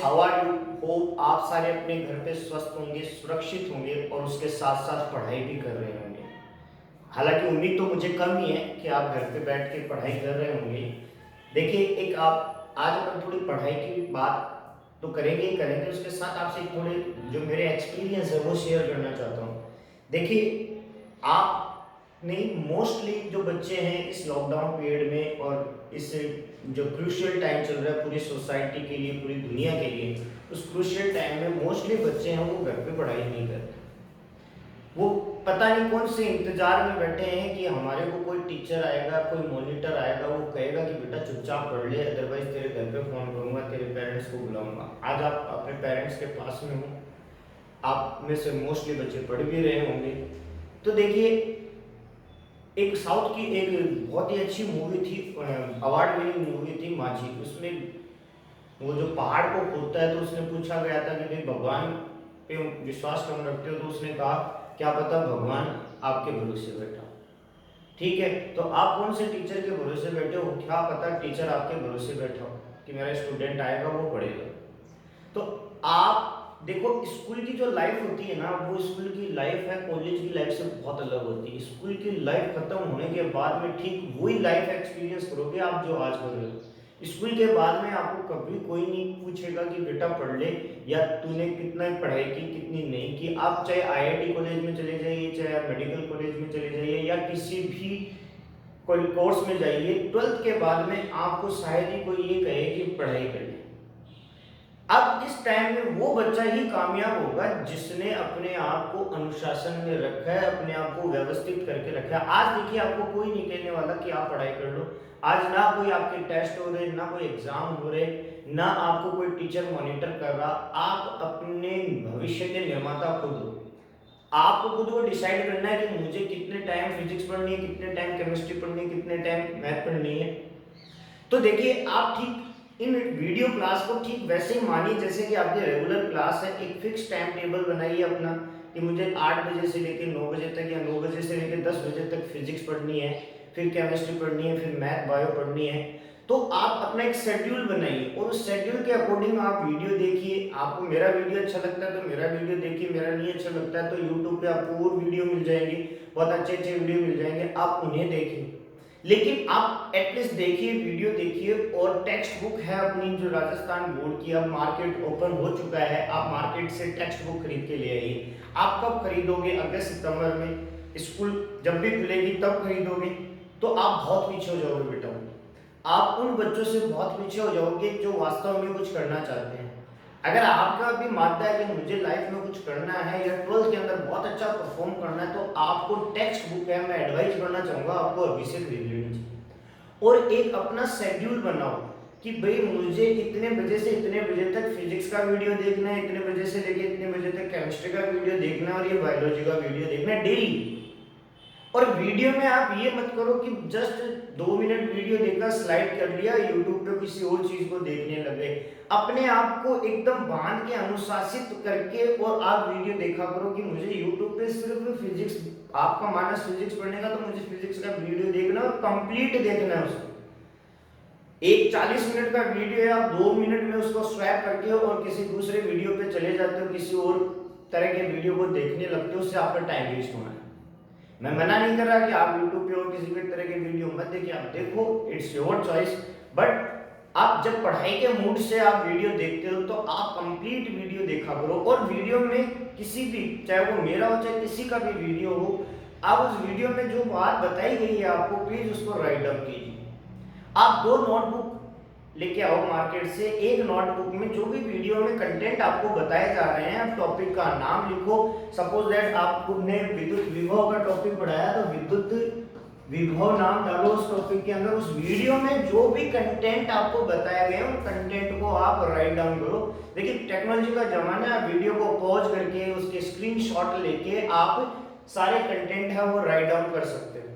How are you? Hope आप सारे अपने घर पे स्वस्थ होंगे, सुरक्षित होंगे और उसके साथ-साथ पढ़ाई भी कर रहे होंगे। हालाँकि उम्मीद तो मुझे कम ही है कि आप घर पे बैठ के पढ़ाई कर रहे होंगे। देखिए, एक आप आज अपन थोड़ी पढ़ाई की बात तो करेंगे ही करेंगे, उसके साथ आपसे एक थोड़े जो मेरे एक्सपीरियंस है वो शेयर करना चाहता हूँ। देखिए, आपने मोस्टली जो बच्चे हैं इस लॉकडाउन पीरियड में और इस जो क्रूशियल टाइम चल रहा है पूरी सोसाइटी के लिए, पूरी दुनिया के लिए, उस क्रूशियल टाइम में मोस्टली बच्चे हैं वो घर पे पढ़ाई नहीं कर रहे। वो पता नहीं कौन से इंतजार में बैठे हैं कि हमारे को कोई टीचर आएगा, कोई मॉनिटर आएगा, वो कहेगा कि बेटा चुपचाप पढ़ ले, अदरवाइज तेरे घर पे फ़ोन करूँगा, तेरे पेरेंट्स को बुलाऊँगा। आज आप अपने पेरेंट्स के पास में हो, आप में से मोस्टली बच्चे पढ़ भी रहे होंगे। तो देखिए, एक साउथ की एक बहुत ही अच्छी मूवी थी, अवार्ड विनिंग मूवी थी माझी। उसमें वो जो पहाड़ को खोदता है तो उसने पूछा गया था कि भाई भगवान पे विश्वास कम रखते हो? तो उसने कहा क्या पता भगवान आपके भरोसे बैठा हो। ठीक है, तो आप कौन से टीचर के भरोसे बैठे हो? क्या पता टीचर आपके भरोसे बैठा हो कि मेरा स्टूडेंट आएगा वो पढ़ेगा। तो आप देखो, स्कूल की जो लाइफ होती है ना, वो स्कूल की लाइफ है कॉलेज की लाइफ से बहुत अलग होती है। स्कूल की लाइफ खत्म होने के बाद में ठीक वही लाइफ एक्सपीरियंस करोगे आप जो आज कर रहे हो। स्कूल के बाद में आपको कभी कोई नहीं पूछेगा कि बेटा पढ़ ले या तूने कितना पढ़ाई की कितनी नहीं की। आप चाहे आईआईटी कॉलेज में चले जाइए, चाहे आप मेडिकल कॉलेज में चले जाइए या किसी भी कोई कोर्स में जाइए, 12th के बाद में आपको शायद ही कोई ये कहे कि पढ़ाई कर ले। अब इस टाइम में वो बच्चा ही कामयाब होगा जिसने अपने आप को अनुशासन में रखा है, अपने आप को व्यवस्थित करके रखा है। आज देखिए, आपको कोई नहीं कहने वाला कि आप पढ़ाई कर लो। आज ना कोई आपके टेस्ट हो रहे, ना कोई एग्जाम हो रहे, ना आपको कोई टीचर मॉनिटर कर रहा। आप अपने भविष्य के निर्माता खुद हो। आपको खुद को डिसाइड करना है कि मुझे कितने टाइम फिजिक्स पढ़नी है, कितने टाइम केमिस्ट्री पढ़नी है, कितने टाइम मैथ पढ़नी है। तो देखिए, आप ठीक इन वीडियो क्लास को ठीक वैसे ही मानिए जैसे कि आपकी रेगुलर क्लास है। एक फिक्स टाइम टेबल बनाइए अपना कि मुझे 8 बजे से लेकर 9 बजे तक या 9 बजे से लेकर 10 बजे तक फिजिक्स पढ़नी है, फिर केमिस्ट्री पढ़नी है, फिर मैथ बायो पढ़नी है। तो आप अपना एक शेड्यूल बनाइए और उस शेड्यूल के अकॉर्डिंग आप वीडियो देखिए। आपको मेरा वीडियो अच्छा लगता है तो मेरा वीडियो देखिए, मेरा नहीं अच्छा लगता है तो यूट्यूब पे आपको और वीडियो मिल जाएंगे, बहुत अच्छे अच्छे वीडियो मिल जाएंगे, आप उन्हें देखिए। लेकिन आप एटलीस्ट देखिए, वीडियो देखिए। और टेक्स्ट बुक है अपनी जो राजस्थान बोर्ड की, अब मार्केट ओपन हो चुका है, आप मार्केट से टेक्स्ट बुक खरीद के ले आइए। आप कब खरीदोगे? अगस्त सितंबर में स्कूल जब भी खुलेगी तब खरीदोगे तो आप बहुत पीछे हो जाओगे बेटा। आप उन बच्चों से बहुत पीछे हो जाओगे जो वास्तव में कुछ करना चाहते हैं। अगर आपका भी मानता है कि मुझे लाइफ में कुछ करना है या 12th के अंदर बहुत अच्छा परफॉर्म करना है, तो आपको टेक्स्ट बुक है, मैं एडवाइस करना चाहूँगा आपको अभी से खरीद लेनी चाहिए। और एक अपना शेड्यूल बनाओ कि भाई मुझे इतने बजे से इतने बजे तक फिजिक्स का वीडियो देखना है, इतने बजे से लेके इतने बजे तक केमिस्ट्री का वीडियो देखना है और ये बायोलॉजी का वीडियो देखना है डेली। और वीडियो में आप ये मत करो कि जस्ट 2 मिनट वीडियो देखा, स्लाइड कर लिया, यूट्यूब पे किसी और चीज को देखने लगे। अपने आप को एकदम बांध के अनुशासित करके और आप वीडियो देखा करो कि मुझे यूट्यूब पे सिर्फ फिजिक्स, आपका मानस फिजिक्स पढ़ने का तो मुझे फिजिक्स का वीडियो देखना और कंप्लीट देखना है उसको। एक 40 मिनट का वीडियो है, आप 2 मिनट में उसको स्वैप करके और किसी दूसरे वीडियो पे चले जाते हो, किसी और तरह के वीडियो को देखने लगते हो, उससे आपका टाइम वेस्ट होना है। मैं मना नहीं कर रहा कि आप YouTube पे और किसी भी तरह के वीडियो मत देखिए, आप देखो, इट्स योर चॉइस। बट आप जब पढ़ाई के मूड से आप वीडियो देखते हो तो आप कंप्लीट वीडियो देखा करो। और वीडियो में किसी भी, चाहे वो मेरा हो चाहे किसी का भी वीडियो हो, आप उस वीडियो में जो बात बताई गई है आपको प्लीज उसको राइट डाउन कीजिए। आप 2 नोटबुक लेके आओ मार्केट से। एक नोटबुक में जो भी वीडियो में कंटेंट आपको बताए जा रहे हैं, टॉपिक का नाम लिखो। सपोज दैट आपने विद्युत विभव का टॉपिक पढ़ाया तो विद्युत विभव नाम डालो उस टॉपिक के अंदर। उस वीडियो में जो भी कंटेंट आपको बताया गया उन कंटेंट को आप राइट डाउन करो। देखिए, टेक्नोलॉजी का जमाना है, वीडियो को पॉज करके उसके स्क्रीनशॉट लेके आप सारे कंटेंट है वो राइट डाउन कर सकते हो।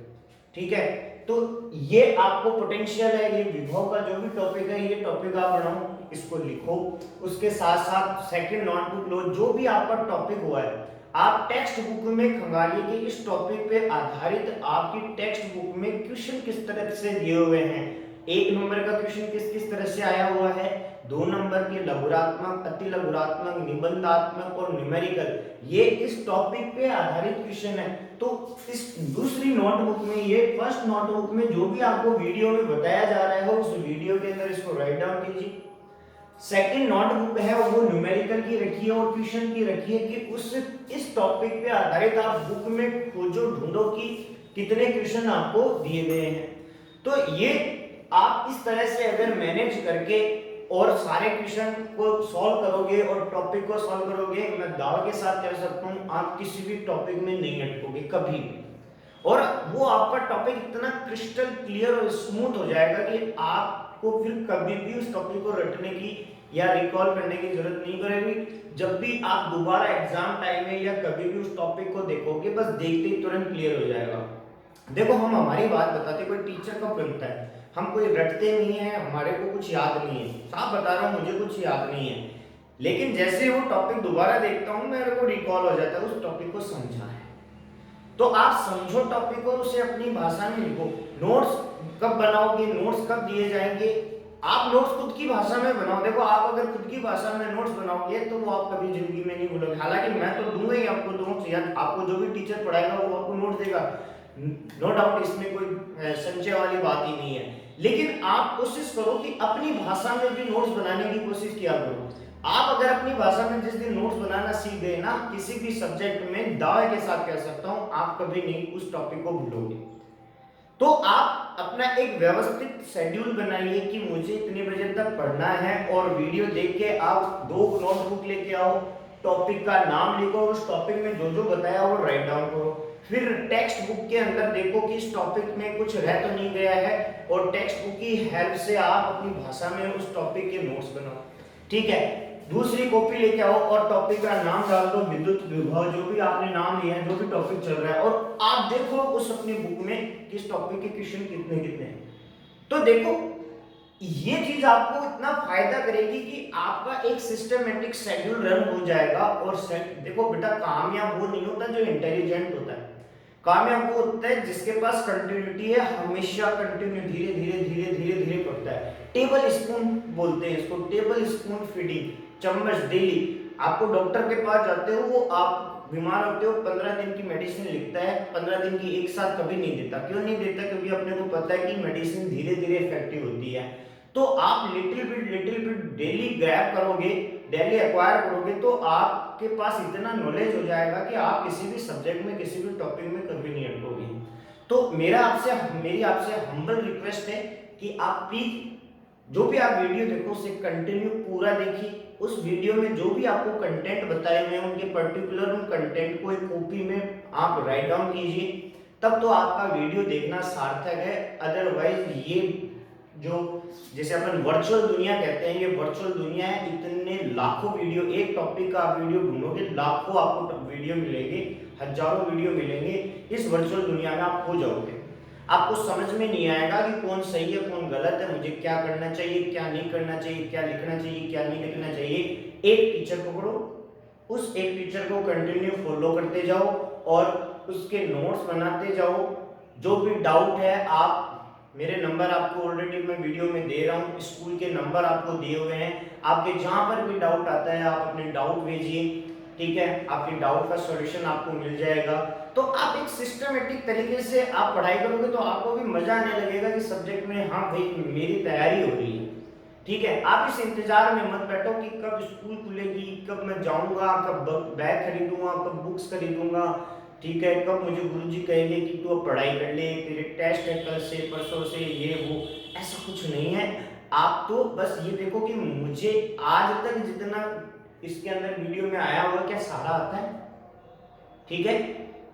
ठीक है, तो ये आपको पोटेंशियल है, ये विभव का जो भी टॉपिक है ये टॉपिक आप बनाओ, इसको लिखो। उसके साथ साथ सेकंड नोटबुक लो, जो भी आपका टॉपिक हुआ है आप टेक्स्ट बुक में खंगालिए कि इस टॉपिक पे आधारित आपकी टेक्स्ट बुक में क्वेश्चन किस तरह से दिए हुए हैं। 1 नंबर का क्वेश्चन किस किस तरह से आया हुआ है, 2 नंबर के लघुरात्मक, अति लघुरात्मक, निबंधात्मक और न्यूमेरिकल, ये इस टॉपिक पे आधारित क्वेश्चन है। तो इस दूसरी नोटबुक में, ये फर्स्ट नोटबुक में जो भी आपको वीडियो में बताया जा रहा है उस वीडियो के अंदर इसको राइट डाउन कीजिए। सेकंड नोटबुक है वो न्यूमेरिकल की रखी है और ट्यूशन की रखी है कि उस इस टॉपिक पे आधारित आप बुक में खोजो, ढूंढो कि कितने क्वेश्चन आपको दिए गए हैं। तो ये आप इस तरह से अगर मैनेज करके और सारे क्वेश्चन को सॉल्व करोगे और टॉपिक को सॉल्व करोगे, मैं दावे के साथ कह सकता हूं आप किसी भी टॉपिक में नहीं अटकोगे कभी भी, और वो आपका टॉपिक इतना क्रिस्टल क्लियर और स्मूथ हो जाएगा कि आपको फिर कभी भी उस टॉपिक को रटने की या रिकॉल करने की जरूरत नहीं पड़ेगी। जब भी आप दोबारा एग्जाम टाइम में या कभी भी उस टॉपिक को देखोगे, बस देखते ही तुरंत क्लियर हो जाएगा। देखो, हम हमारी बात बताते, कोई टीचर कब बनता है, हम कोई रटते नहीं है, हमारे को कुछ याद नहीं है, साफ बता रहा हूँ मुझे कुछ याद नहीं है, लेकिन जैसे वो टॉपिक दोबारा देखता हूँ मेरे को रिकॉल हो जाता है, उस टॉपिक को समझा है। तो आप समझो टॉपिक और उसे अपनी भाषा में लिखो। नोट्स कब बनाओगे, नोट्स कब दिए जाएंगे, आप नोट्स खुद की भाषा में बनाओ। देखो, आप अगर खुद की भाषा में नोट्स बनाओगे तो वो आप कभी जिंदगी में नहीं भूलोगे। हालांकि मैं तो दूंगा ही आपको नोट्स, या आपको जो भी टीचर पढ़ाएगा वो आपको नोट्स देगा, नो डाउट, इसमें कोई संशय वाली बात ही नहीं है। लेकिन आप कोशिश करो कि अपनी भाषा में भी नोट्स बनाने की कोशिश किया करो। आप अगर अपनी भाषा में जिस दिन नोट्स बनाना सीख गए ना, किसी भी सब्जेक्ट में, दावे के साथ कह सकता हूं आप कभी नहीं उस टॉपिक को भूलोगे। तो आप अपना एक व्यवस्थित शेड्यूल बनाइए कि मुझे इतने बजे तक पढ़ना है, और वीडियो देख के आप 2 नोटबुक लेके आओ, टॉपिक का नाम लिखो, उस टॉपिक में जो जो बताया वो राइट डाउन करो। फिर टेक्स्ट बुक के अंदर देखो कि इस टॉपिक में कुछ रह तो नहीं गया है, और टेक्स्ट बुक की हेल्प से आप अपनी भाषा में उस टॉपिक के नोट्स बनाओ। ठीक है, दूसरी कॉपी लेके आओ और टॉपिक का नाम डाल दो, विद्युत विभव, जो भी आपने नाम लिया है, जो भी टॉपिक चल रहा है, और आप देखो उस अपनी बुक में किस टॉपिक के क्वेश्चन कितने कितने हैं। तो देखो, ये चीज आपको इतना फायदा करेगी कि आपका एक सिस्टमेटिक शेड्यूल रन हो जाएगा। और देखो बेटा, कामयाब वो नहीं होता जो इंटेलिजेंट होता है, कामयाब वो होता है जिसके पास कंटिन्यूटी है, हमेशा कंटिन्यू, धीरे धीरे धीरे धीरे धीरे पढ़ता है। टेबल स्पून बोलते हैं इसको, टेबल स्पून फीडिंग, चम्मच डेली। आपको डॉक्टर के पास जाते हो, वो आप बीमार होते हो, 15 दिन की मेडिसिन लिखता है, 15 दिन की एक साथ कभी नहीं देता। क्यों नहीं देता? क्योंकि अपने को पता है कि मेडिसिन धीरे धीरे इफेक्टिव होती है। तो आप लिटिल बिट डेली ग्रैब करोगे, डेली एक्वायर करोगे, तो आपके पास इतना नॉलेज हो जाएगा कि आप किसी भी सब्जेक्ट में, किसी भी टॉपिक में कभी नहीं अटकोगे। तो मेरी आपसे हम्बल रिक्वेस्ट है कि आप प्लीज जो भी आप वीडियो देखो उसे कंटिन्यू पूरा देखिए। उस वीडियो में जो भी आपको कंटेंट बताए हुए हैं उनके पर्टिकुलर उन कंटेंट को एक कॉपी में आप राइट डाउन कीजिए, तब तो आपका वीडियो देखना सार्थक है। अदरवाइज ये जो जैसे अपन वर्चुअल दुनिया कहते हैं, ये वर्चुअल दुनिया है। इतने लाखों वीडियो, एक टॉपिक का आप वीडियो ढूंढोगे, लाखों आपको वीडियो मिलेंगे, हजारों वीडियो मिलेंगे। इस वर्चुअल दुनिया में आप खो जाओगे, आपको समझ में नहीं आएगा कि कौन सही है कौन गलत है, मुझे क्या करना चाहिए क्या नहीं करना चाहिए, क्या लिखना चाहिए क्या नहीं लिखना चाहिए। एक टीचर पकड़ो, उस एक टीचर को कंटिन्यू फॉलो करते जाओ और उसके नोट्स बनाते जाओ। जो भी डाउट है, आप मेरे नंबर आपको ऑलरेडी मैं वीडियो में दे रहा हूँ, स्कूल के नंबर आपको दिए हुए हैं। आपके जहां पर भी डाउट आता है आप अपने डाउट भेजिए, ठीक है, आपके डाउट का सॉल्यूशन आपको मिल जाएगा। तो आप एक सिस्टमेटिक तरीके से आप पढ़ाई करोगे तो आपको भी मजा आने लगेगा कि सब्जेक्ट में हाँ भाई मेरी तैयारी हो रही है। ठीक है, आप इस इंतजार में मत बैठो कि कब स्कूल खुलेगी, कब मैं जाऊंगा, कब बैग खरीदूंगा, कब बुक्स खरीदूंगा, ठीक है, कब मुझे गुरुजी कहेंगे कि तू अब पढ़ाई कर ले, तेरे टेस्ट है कल से परसों से, ये वो। ऐसा कुछ नहीं है। आप तो बस ये देखो कि मुझे आज तक जितना इसके अंदर वीडियो में आया हुआ क्या सारा आता है। ठीक है,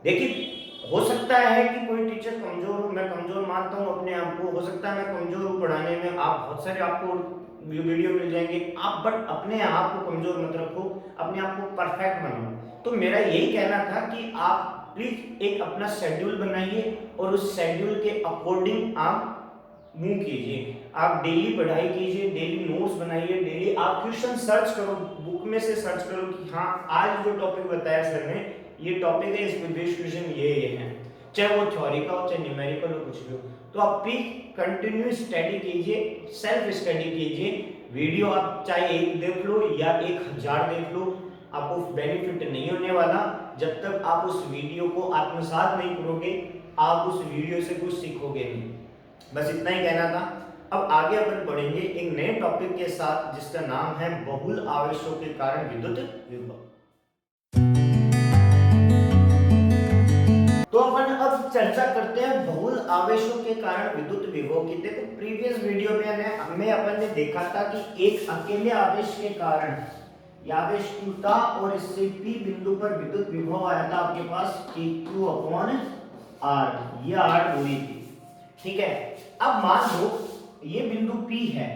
देखिए हो सकता है कि कोई टीचर कमजोर हो, मैं कमजोर मानता हूँ अपने आप को, हो सकता है मैं कमजोर हूँ पढ़ाने में, आप बहुत सारे आपको वीडियो मिल जाएंगे, आप बट अपने आप को कमजोर मत रखो, अपने आप को परफेक्ट बनाओ। तो मेरा यही कहना था कि आप प्लीज एक अपना शेड्यूल बनाइए और उस शेड्यूल के अकॉर्डिंग आप मूव कीजिए। आप डेली पढ़ाई कीजिए, डेली नोट्स बनाइए, डेली आप क्वेश्चन सर्च करो, बुक में से सर्च करो कि हाँ आज जो टॉपिक बताया सर ने ये टॉपिक है, इस पे बेस्ड क्वेश्चन ये है, चाहे वो थ्योरी का हो चाहे न्यूमेरिकल हो कुछ भी हो। तो आप प्लीज कंटिन्यू स्टडी कीजिए, सेल्फ स्टडी कीजिए, वीडियो आप चाहे एक देख लो या 1000 देख लो, आपको बेनिफिट नहीं होने वाला जब तक आप उस वीडियो को आत्मसात नहीं करोगे, आप उस वीडियो से कुछ सीखोगे नहीं। बस इतना ही कहना था। अब आगे अपन बढ़ेंगे एक नए टॉपिक के साथ जिसका नाम है बहुल आवेशों के कारण विद्युत विभव। तो अपन अब चर्चा करते हैं बहुल आवेशों के कारण विद्युत विभव की। देखो प्रीवियस वीडियो में हमें अपन ने देखा था कि एक अकेले आवेश के कारण आवेश Q था और इससे P बिंदु पर विद्युत विभव आया था आपके पास KQ/R, ये R दूरी थी, ठीक है। अब मान लो ये बिंदु P है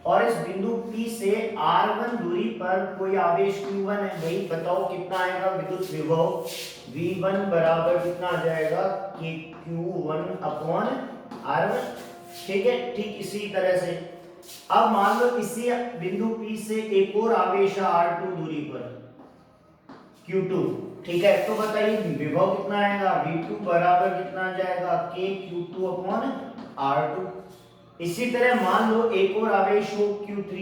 और इस बिंदु P से R1 दूरी पर कोई आवेश Q1 है। भाई बताओ कितना आएगा विद्युत विभव? V1 बराबर कितना आ जाएगा? KQ1/R1, ठीक है। ठीक इसी तरह से अब मान लो इसी बिंदु P से एक और आवेश है R2 दूरी पर Q2, ठीक है। तो बताइए विभव कितना आएगा? V2 बराबर कितना आ जाएगा? KQ2/R2। इसी तरह मान लो एक और आवेश हो Q3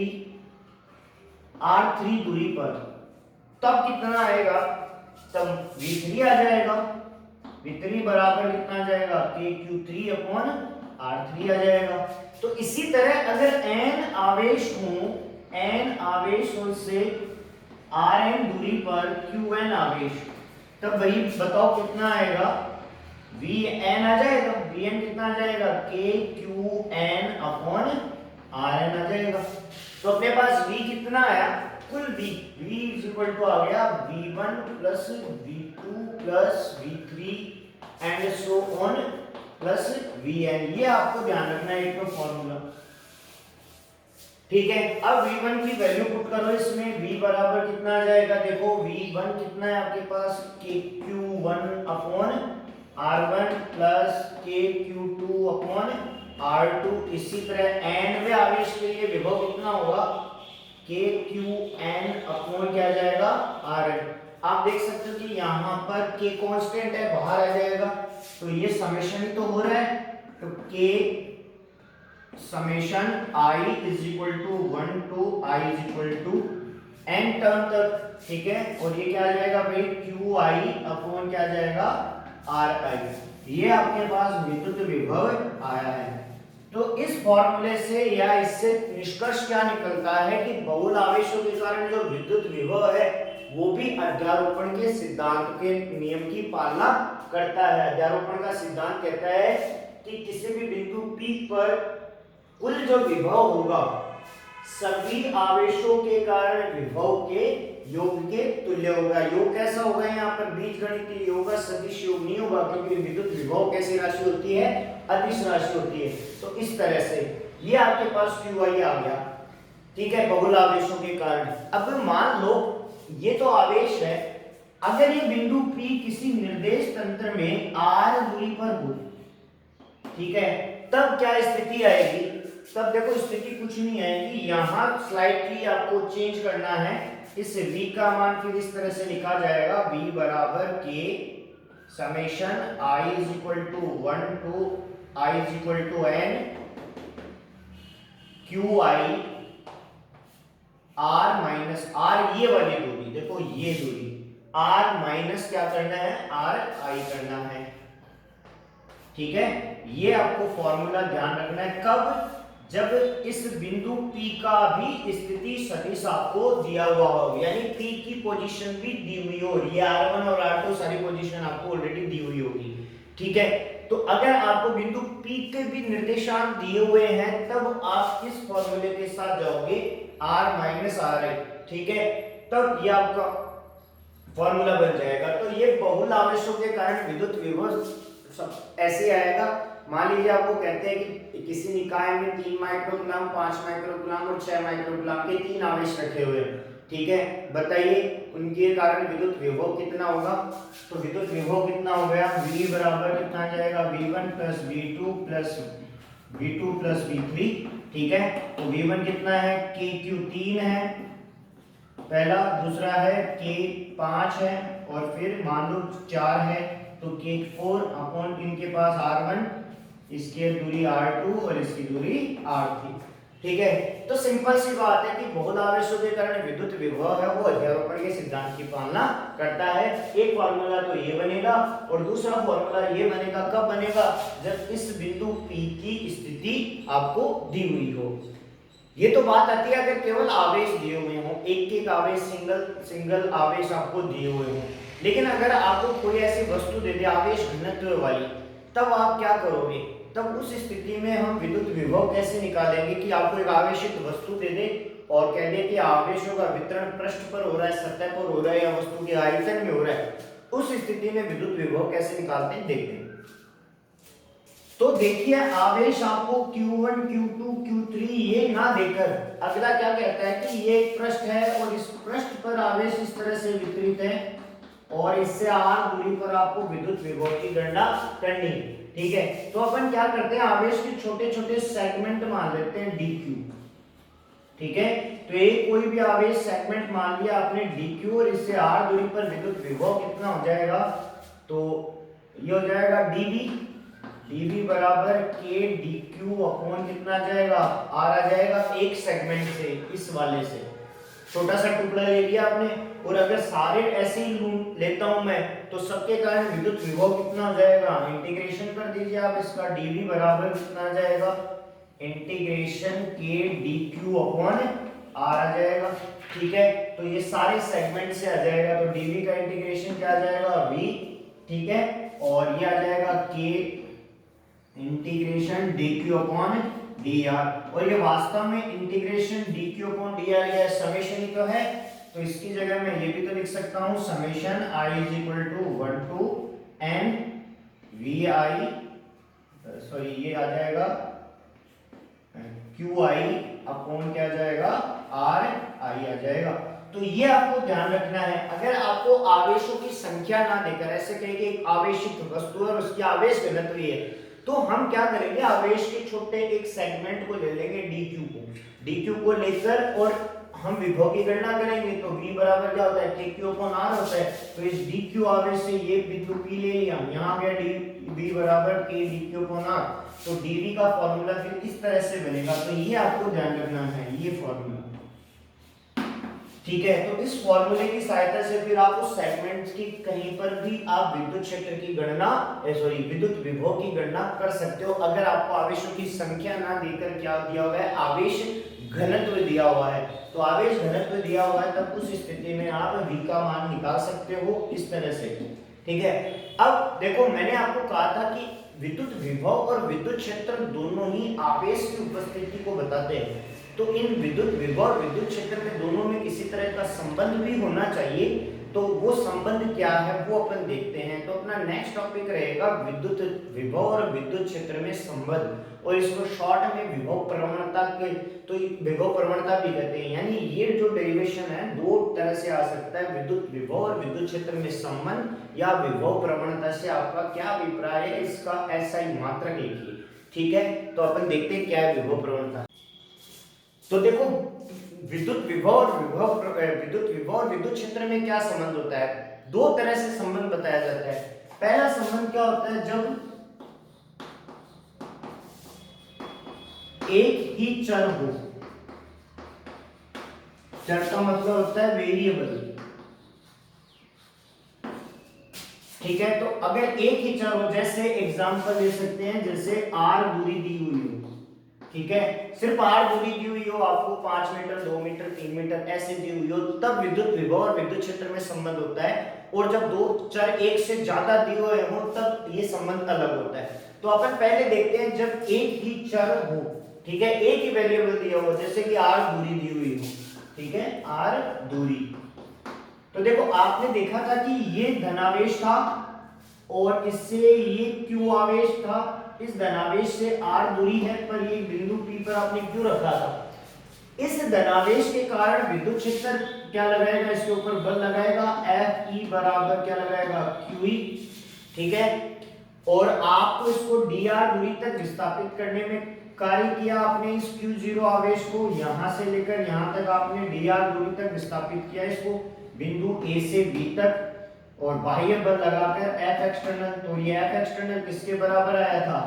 R3 दूरी पर, तब कितना आएगा? तब V3 आ जाएगा। V3 बराबर कितना आ जाएगा? KQ3/R3 आ जाएगा। तो इसी तरह अगर n आवेश हो से Rn दूरी पर Qn आवेश, तब वही बताओ कितना आएगा? Vn आ जाएगा। Vn कितना आ जाएगा? KQn/Rn आ जाएगा। तो अपने पास V कितना आया? कुल V आ गया V1 plus V2 plus V3 and so on plus Vn। ये आपको ध्यान रखना है एक तो फॉर्मूला, ठीक है। अब V1 की वैल्यू पुट करो इसमें, V बराबर कितना आ जाएगा? देखो V1 कितना है आपके पास? KQ1/R1 plus KQ2/R2। इसी तरह n वे आवेश के लिए विभव कितना होगा? KQn अपॉन क्या आ जाएगा? Rn। आप देख सकते हो कि यहाँ पर K कांस्टेंट है, बाहर आ जाएगा, तो ये समेशन ही तो हो रहा है। तो K summation I is equal to 1 to I is equal to n term तक, ठीक है। और ये क्या आ जाएगा भाई? QI अपॉन क्या आ जाएगा? RI। ये आपके पास विद्युत विभव आया है। तो इस फॉर्मूले से या इससे निष्कर्ष क्या निकलता है कि बहुल आवेशों के कारण जो विद्युत विभव है वो भी अध्यारोपण के सिद्धांत के नियम की पालना करता है। अध्यारोपण का सिद्धांत कहता है कि किसी भी बिंदु P पर कुल जो विभव होगा सभी आवेशों के कारण विभव के योग के तुल्य होगा। योग कैसा होगा? यहाँ पर बीजगणितीय योग होगा, सदिश योग नहीं होगा, क्योंकि विद्युत विभव कैसी राशि होती है? अदिश राशि होती है। तो इस तरह से ये आपके पास QI आ गया, ठीक है, बहुल आवेशों के कारण। अब मान लो ये तो आवेश है, अगर ये बिंदु P किसी निर्देश तंत्र में R दूरी पर हो, ठीक है, तब क्या स्थिति आएगी? तब देखो स्थिति कुछ नहीं आएगी, यहां स्लाइटली आपको चेंज करना है। इस V का मान फिर इस तरह से लिखा जाएगा, V बराबर K summation I is equal to 1 to I is equal to n QI R minus R, ये वाली दूरी देखो, ये दूरी R माइनस क्या करना है? RI करना है, ठीक है। ये आपको फॉर्मूला ध्यान रखना है। कब? जब इस बिंदु P का भी स्थिति सदिश आपको दिया हुआ हो, यानी P की पोजीशन भी दी हुई हो, ये R1 और R2 सारी पोजीशन आपको ऑलरेडी दी हुई होगी, ठीक है। तो अगर आपको बिंदु P के भी निर्देशांक दिए हुए हैं तब आप इस फॉर्मूले के साथ जाओगे R माइनस RI, ठीक है, तब ये आपका फॉर्मूला बन जाएगा। तो ये बहुल आवेशों के कारण विद्युत विभव सब ऐसे आएगा। मान लीजिए आपको कहते हैं कि किसी निकाय में 3 माइक्रोकूलम, 5 माइक्रोकूलम और 6 माइक्रोकूलम के 3 आवेश रखे हुए हैं, ठीक है। बताइए उनके कारण विद्युत विभव कितना होगा? तो विद्युत विभव कितना हो गया? V बराबर कितना आ जाएगा? V1 plus V2 plus V3, ठीक है। तो V1 कितना है? KQ3 है पहला, दूसरा है K5 है और फिर मान लो 4 है, तो K4 अपॉन इनके पास R1, इसकी दूरी R2 और इसकी दूरी R3, ठीक है। तो सिंपल सी बात है कि बहुल आवेशों के कारण विद्युत विभव है वो अध्यारोपण के सिद्धांत की पालना करता है। एक फॉर्मूला तो ये बनेगा और दूसरा फॉर्मूला ये बनेगा। कब बनेगा? जब इस बिंदु P की स्थिति आपको दी हुई हो। ये तो बात आती है अगर केवल आवेश दिए हुए हो, एक एक आवेश, सिंगल आवेश आपको दिए हुए हो। लेकिन अगर आपको कोई ऐसी वस्तु दे दे आवेश घनत्व वाली, तब आप क्या करोगे? तब उस स्थिति में हम विद्युत विभव कैसे निकालेंगे कि आपको एक आवेशित वस्तु दे दे और कह दे कि आवेशों का वितरण पृष्ठ पर हो रहा है, सतह पर हो रहा है या वस्तु के आयतन में हो रहा है। उस स्थिति में विद्युत विभव कैसे निकालते हैं देखते हैं। तो देखिए आवेश आपको Q1, Q2, Q3 ये ना देकर अगला क्या कहता है कि ये एक पृष्ठ है और इस पृष्ठ पर आवेश इस तरह से वितरित है और इससे r दूरी पर आपको विद्युत विभव की गणना करनी है। ठीक है, तो अपन क्या करते हैं, आवेश के छोटे छोटे सेगमेंट मान लेते हैं dq। ठीक है, तो एक कोई भी आवेश सेगमेंट मान लिया आपने dq और इससे r दूरी पर विद्युत विभव कितना हो जाएगा? तो ये हो जाएगा dv बराबर k dq अपॉन कितना आ जाएगा? r आ जाएगा। एक सेगमेंट से, इस वाले से छोटा सा टुकड़ा ले लिया आपने और अगर सारे ऐसे ही लेता हूं मैं तो सबके कारण विद्युत विभव कितना हो जाएगा? इंटीग्रेशन कर दीजिए आप इसका, dv बराबर कितना आ जाएगा? Integration k dq upon r आ जाएगा। ठीक है, तो ये सारे सेगमेंट से आ जाएगा तो dv का इंटीग्रेशन क्या आ जाएगा? v। ठीक है, और ये आ जाएगा k integration dq upon dr और ये वास्तव में इंटीग्रेशन dq अपॉन dr या समेशन ही तो है। तो इसकी जगह मैं ये भी तो लिख सकता हूं summation i is equal to 1 to n vi, sorry ये आ जाएगा qi अपॉन क्या आ जाएगा? ri आ जाएगा। तो ये आपको ध्यान रखना है। अगर आपको आवेशों की संख्या ना देकर ऐसे कहें कि एक आवेशित वस्तु और उसकी आवेश घनत्व है, तो हम क्या करेंगे, आवेश के छोटे एक सेगमेंट को ले लेंगे dq को लेकर और हम विभव की गणना करेंगे। तो v बराबर क्या होता है? kq अपॉन r होता है। तो इस dq आवेश से ये बिंदु p ले लिया, यहाँ गया v बराबर k dq अपॉन r। तो dv का फॉर्मूला फिर इस तरह से बनेगा। तो ये आपको ध्यान रखना है, ये फॉर्मूला। ठीक है, तो इस फॉर्मूले की सहायता से फिर आप उस सेगमेंट की कहीं पर भी आप विद्युत क्षेत्र की गणना विद्युत विभव की गणना कर सकते हो। अगर आपको आवेशों की संख्या ना देकर क्या दिया हुआ है? आवेश घनत्व दिया हुआ है। तो आवेश घनत्व दिया हुआ है तब उस स्थिति में आप v का मान निकाल सकते हो इस तरह से। ठीक है, अब देखो मैंने आपको कहा था कि विद्युत विभव और विद्युत क्षेत्र दोनों ही आवेश की उपस्थिति को बताते हैं। तो इन विद्युत विभव और विद्युत क्षेत्र में दोनों में किसी तरह का संबंध भी होना चाहिए। तो वो संबंध क्या है वो अपन देखते हैं। तो अपना नेक्स्ट टॉपिक रहेगा विद्युत विभव और विद्युत क्षेत्र में संबंध, और इसको शॉर्ट में विभव प्रवणता के तो विभव प्रवणता भी कहते हैं। यानी ये जो डेरिवेशन है दो तरह से आ सकता है, विद्युत विभव और विद्युत क्षेत्र में संबंध या विभव प्रवणता से आपका क्या अभिप्राय है, इसका SI मात्रक लिखिए। ठीक है, तो अपन देखते हैं क्या है विभव प्रवणता। तो देखो विद्युत विभव और विद्युत क्षेत्र में क्या संबंध होता है? दो तरह से संबंध बताया जाता है। पहला संबंध क्या होता है? जब एक ही चर हो, चर का मतलब होता है वेरिएबल। ठीक है, तो अगर एक ही चर हो, जैसे एग्जांपल ले सकते हैं, जैसे r दूरी दी हुई हो, ठीक है, सिर्फ r दूरी दी हुई हो, आपको 5 मीटर 2 मीटर 3 मीटर ऐसे दी हुई हो, तब विद्युत विभव और विद्युत क्षेत्र में संबंध होता है। और जब दो चर एक से ज्यादा दिए हुए हो तब ये संबंध अलग होता है। तो अपन पहले देखते हैं जब एक ही चर हो, ठीक है, एक ही वेरिएबल दिया हो, जैसे कि r दूरी दी हुई हो, ठीक है, r दूरी। तो देखो आपने देखा था कि ये धनावेश था और इससे ये q आवेश था। इस धनावेश से r दूरी है, पर ये बिंदु P पर आपने क्यों रखा था? इस धनावेश के कारण विद्युत क्षेत्र क्या लगाएगा? इसके ऊपर बल लगाएगा, Fe बराबर क्या लगाएगा? QE। ठीक है, और आपको इसको dr दूरी तक विस्थापित करने में कार्य किया आपने। इस Q0 आवेश को यहां से लेकर यहां तक आपने dr दूरी तक विस्थापित किया, इसको बिंदु A से B तक, और बाह्य बल लगाकर F एक्सटर्नल। तो ये F एक्सटर्नल किसके बराबर आया था?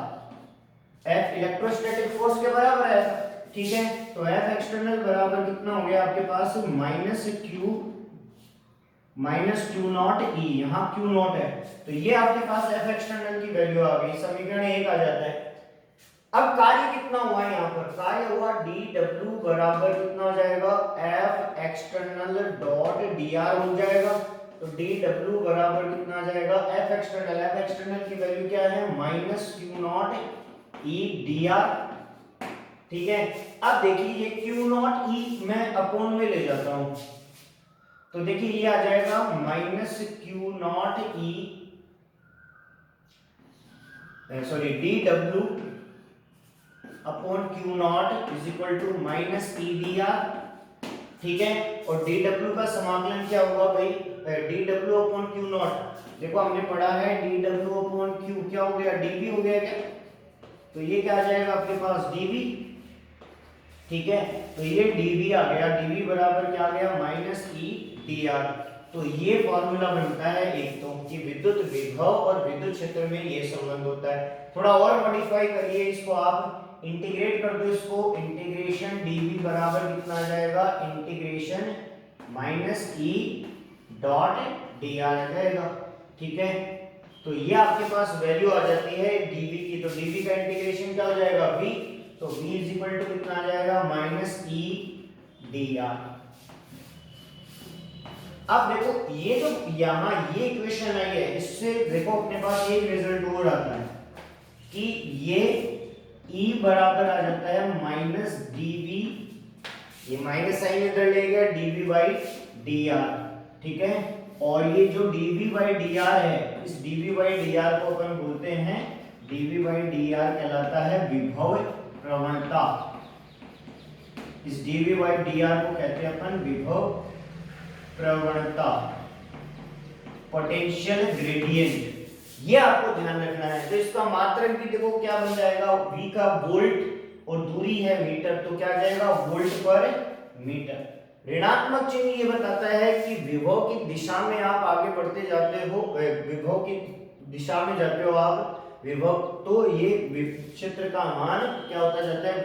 F इलेक्ट्रोस्टैटिक फोर्स के बराबर आया था। ठीक है, तो एफ एक्सटर्नल बराबर कितना हो गया आपके पास माइनस क्यू नॉट ई, यहाँ क्यू नॉट है, तो ये आपके पास एफ एक्सटर्नल की वैल्यू आ गई, समीकरण 1 आ जाता है। अब कार्य कितना हुआ है, यहाँ पर कार्य हुआ डी डब्ल्यू बराबर कितना हो जाएगा, F external dot D are हो जाएगा। तो डी डब्ल्यू बराबर कितना आ जाएगा, एफ एक्सटर्नल की वैल्यू क्या है, माइनस क्यू नॉट ई डी आर। ठीक है, अब देखिए ये क्यू नॉट ई मैं अपोन में ले जाता हूं, तो देखिए ये आ जाएगा minus Q naught E, sorry D W upon Q naught is equal to minus E D R. ठीक है, और डी डब्ल्यू का समाकलन क्या होगा भाई, D W upon Q not, देखो हमने पढ़ा है डी डब्ल्यू अपॉन क्यू क्या हो गया, डीवी हो गया क्या, तो ये क्या आ जाएगा आपके पास डीवी। ठीक है, तो ये dv आ गया, dv बराबर क्या आ गया, माइनस ई डी आर। तो ये फॉर्मूला बनता है एक तो कि विद्युत विभव और विद्युत क्षेत्र में ये संबंध होता है। थोड़ा और मॉडिफाई करिए इसको, आप इंटीग्रेट कर दो इसको, इंटीग्रेशन dv बराबर कितना आ जाएगा, integration minus E dot D R आ जाएगा। ठीक है, तो ये आपके पास वैल्यू आ जाती है dv की, तो dv का इंटीग्रेशन क्या हो जाएगा v, तो v इज इक्वल टू कितना आ जाएगा, माइनस ई डी आर। अब देखो ये जो यहां ये इक्वेशन आई है, इससे देखो अपने पास एक रिजल्ट और आता है कि ये E बराबर आ जाता है माइनस dv, ये माइनस साइन इधर ले गया, dv बाई डी आर। ठीक है, और ये जो dv बाई डी आर है, इस dv बाई डी आर को अपन बोलते हैं, dv बाई डी आर कहलाता है विभव प्रवणता। इस dv बाई डी आर को कहते हैं अपन विभव प्रवणता, पोटेंशियल ग्रेडियंट, ये आपको ध्यान रखना है। तो इसका मात्रक भी देखो क्या बन जाएगा, v का वोल्ट और दूरी है मीटर, तो क्या आ जाएगा वोल्ट पर मीटर। ऋणात्मक चिन्ह ये बताता है कि विभव की दिशा में आप आगे बढ़ते जाते हो, विभव की दिशा में जाते हो आप विभव, तो ये क्षेत्र का मान क्या होता जाता है,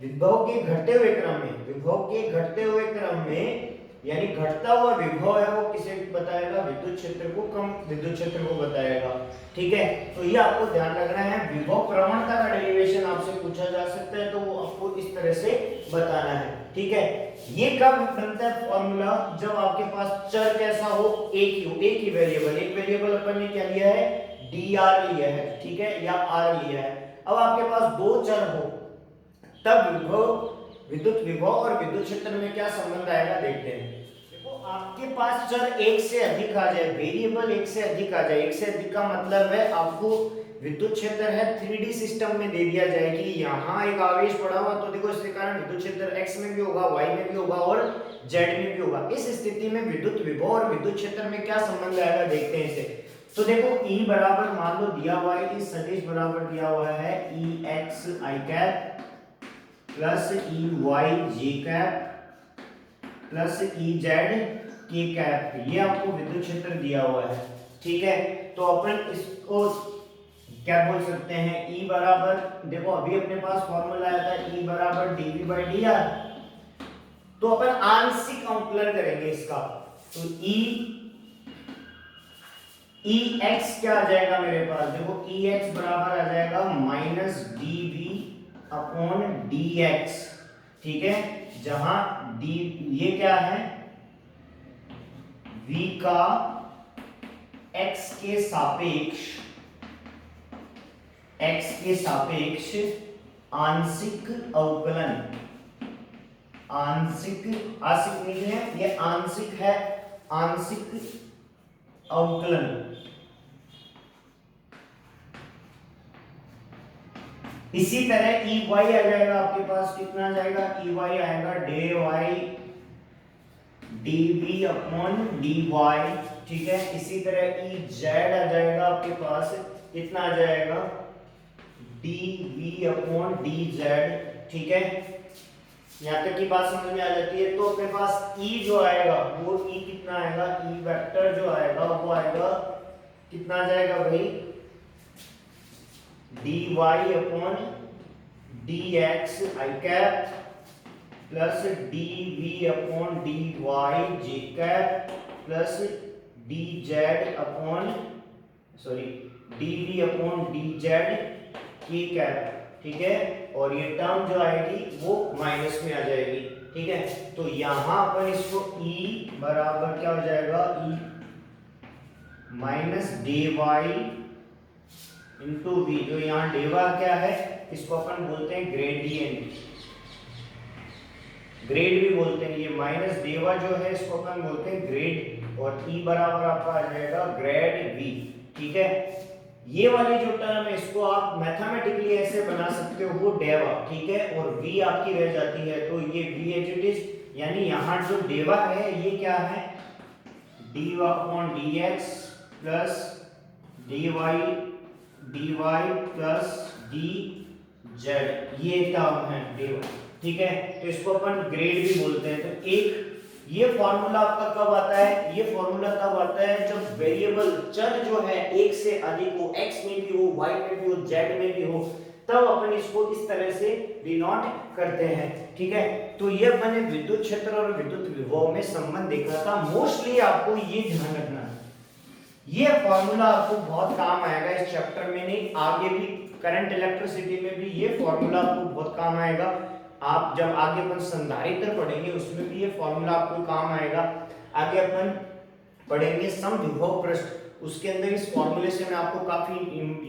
विभव के घटते हुए क्रम में, विभव के घटते हुए क्रम में, यानी घटता हुआ विभव है वो किसे बताएगा, विद्युत क्षेत्र को, कम विद्युत क्षेत्र को बताएगा। ठीक है, तो ये आपको ध्यान रखना है। विभव प्रवणता का डेरिवेशन आपसे पूछा जा सकता है, तो वो आपको इस तरह से बताना है। ठीक है, ये कब बनता है फॉर्मूला, जब आपके पास चर कैसा हो, एक ही वेरिएबल, एक वेरिएबल अपन ने क्या लिया है, डी आर लिया है, ठीक है, या आर लिया है। अब आपके पास दो चर हो, तब विभव, विद्युत विभव और विद्युत क्षेत्र में क्या संबंध आएगा देखते हैं। देखो आपके पास चर एक से अधिक आ जाए, वेरिएबल एक से अधिक आ जाए, एक से अधिक का मतलब है आपको विद्युत क्षेत्र है 3D सिस्टम में दे दिया जाए कि यहाँ एक आवेश पड़ा हुआ, तो देखो इसके कारण विद्युत क्षेत्र x में भी होगा, y में भी होगा और z में भी होगा। इस स्थिति में विद्युत विभव और विद्युत क्षेत्र में क्या संबंध आएगा देखते हैं इसे। तो देखो E बराबर मान लो दिया हुआ है, इस सदिश बराबर दिया हुआ है Ex I cap plus Ey j cap plus Ez k cap, ये आपको विद्युत क्षेत्र दिया हुआ है। ठीक है, तो अपन इसको क्या बोल सकते हैं, E बराबर, देखो अभी अपने पास फॉर्मूला आया था E बराबर dv बाई डी आर, तो अपन आंशिक अवकलन करेंगे इसका, तो Ex क्या आ जाएगा मेरे पास, देखो Ex बराबर आ जाएगा माइनस dv अपॉन dx। ठीक है, जहां d ये क्या है, v का x के सापेक्ष आंशिक अवकलन, आंशिक नहीं है ये, आंशिक है, आंशिक अवकलन। इसी तरह Ey आ जाएगा आपके पास, कितना आ जाएगा, Ey आएगा dy dv अपॉन dy। ठीक है, इसी तरह Ez आ जाएगा आपके पास, कितना आ जाएगा, dv अपॉन dz। ठीक है, यहाँ तक की बात समझ में आ जाती है। तो अपने पास E जो आएगा वो E कितना आएगा, E वेक्टर जो आएगा वो आएगा कितना आ जाएगा भाई, dy upon dx I cap plus D V upon D Y J cap plus D Z upon sorry D V upon D Z K cap, ठीक है। और ये टर्म जो आएगी वो माइनस में आ जाएगी, ठीक है। तो यहां पर इसको E बराबर क्या हो जाएगा, E minus D Y into V. जो यहाँ डेवा क्या है, इसको अपन बोलते हैं ग्रेडियंट, ग्रेड भी बोलते हैं। ये माइनस डेवा जो है इसको अपन बोलते हैं ग्रेड, और E बराबर आपका आ जाएगा ग्रेड V, ठीक है। ये वाली जो टर्म है इसको आप मैथमेटिकली ऐसे बना सकते हो, वो डेवा, ठीक है, और V आपकी रह जाती है, तो ये V एज इट इज, यानी यहाँ जो डेवा है ये क्या है, dy upon dx plus dy plus dz, ये टर्म है डेवा, ठीक है। तो इसको अपन ग्रेड भी बोलते हैं। तो एक ये फॉर्मूला आपका कब आता है, ये फॉर्मूला तब आता है जब वेरिएबल चर जो है एक से अधिक हो, x में भी हो, y में भी हो, z में भी हो, तब अपन इसको इस तरह से डिनोट करते हैं, ठीक है। तो ये अपन ने विद्युत क्षेत्र और विद्युत विभव में संबंध देखा था। मोस्टली आपको ये ध्यान रखना है, ये फॉर्मूला आपको बहुत काम आएगा इस चैप्टर में, नहीं आगे भी करंट इलेक्ट्रिसिटी में भी ये फॉर्मूला आपको बहुत काम आएगा। आप जब आगे अपन संधारित्र पढ़ेंगे उसमें भी ये फॉर्मूला आपको काम आएगा। आगे अपन पढ़ेंगे समविभव पृष्ठ, उसके अंदर इस फॉर्मूले से मैं आपको काफी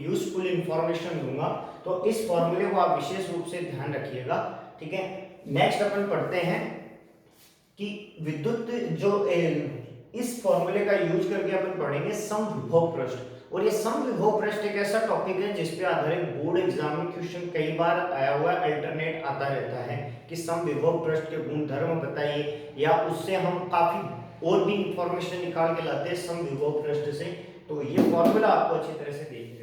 यूजफुल इंफॉर्मेशन दूंगा, तो इस फॉर्मूले को आप विशेष रूप से ध्यान रखिएगा, ठीक है। नेक्स्ट अपन पढ़ते हैं कि विद्युत जो इस फॉर्मूले का यूज करके अपन पढ़ेंगे समविभव पृष्ठ। और ये समविभव पृष्ठ एक ऐसा टॉपिक है जिस पे आधारित बोर्ड एग्जाम में क्वेश्चन कई बार आया हुआ है, अल्टरनेट आता रहता है कि समविभव पृष्ठ के गुणधर्म बताइए, या उससे हम काफी और भी इंफॉर्मेशन निकाल के लाते हैं समविभव पृष्ठ से। तो ये फॉर्मूला आपको अच्छी तरह से देखिए।